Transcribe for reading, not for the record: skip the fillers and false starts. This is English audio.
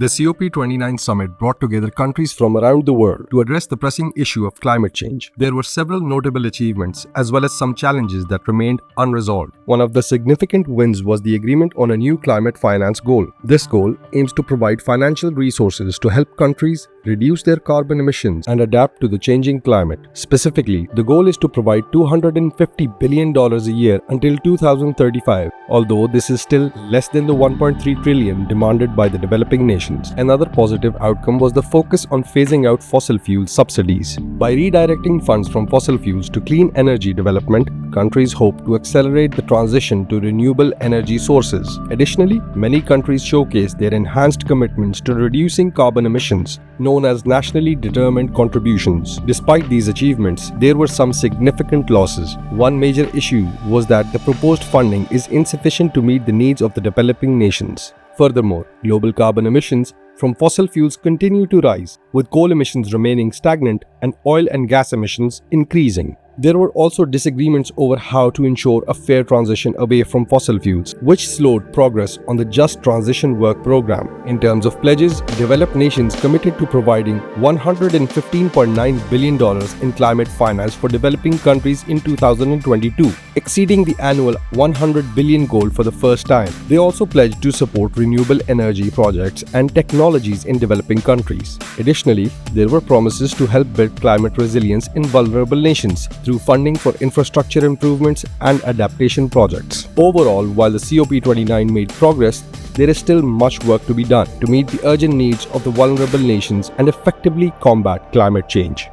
The COP29 summit brought together countries from around the world to address the pressing issue of climate change. There were several notable achievements as well as some challenges that remained unresolved. One of the significant wins was the agreement on a new climate finance goal. This goal aims to provide financial resources to help countries reduce their carbon emissions and adapt to the changing climate. Specifically, the goal is to provide $250 billion a year until 2035, although this is still less than the $1.3 trillion demanded by the developing nations. Another positive outcome was the focus on phasing out fossil fuel subsidies. By redirecting funds from fossil fuels to clean energy development, countries hope to accelerate the transition to renewable energy sources. Additionally, many countries showcase their enhanced commitments to reducing carbon emissions, known as nationally determined contributions. Despite these achievements, there were some significant losses. One major issue was that the proposed funding is insufficient to meet the needs of the developing nations. Furthermore, global carbon emissions from fossil fuels continue to rise, with coal emissions remaining stagnant and oil and gas emissions increasing. There were also disagreements over how to ensure a fair transition away from fossil fuels, which slowed progress on the Just Transition Work Program. In terms of pledges, developed nations committed to providing $115.9 billion in climate finance for developing countries in 2022, exceeding the annual $100 billion goal for the first time. They also pledged to support renewable energy projects and technologies in developing countries. Additionally, there were promises to help build climate resilience in vulnerable nations through funding for infrastructure improvements and adaptation projects. Overall, while the COP29 made progress, there is still much work to be done to meet the urgent needs of the vulnerable nations and effectively combat climate change.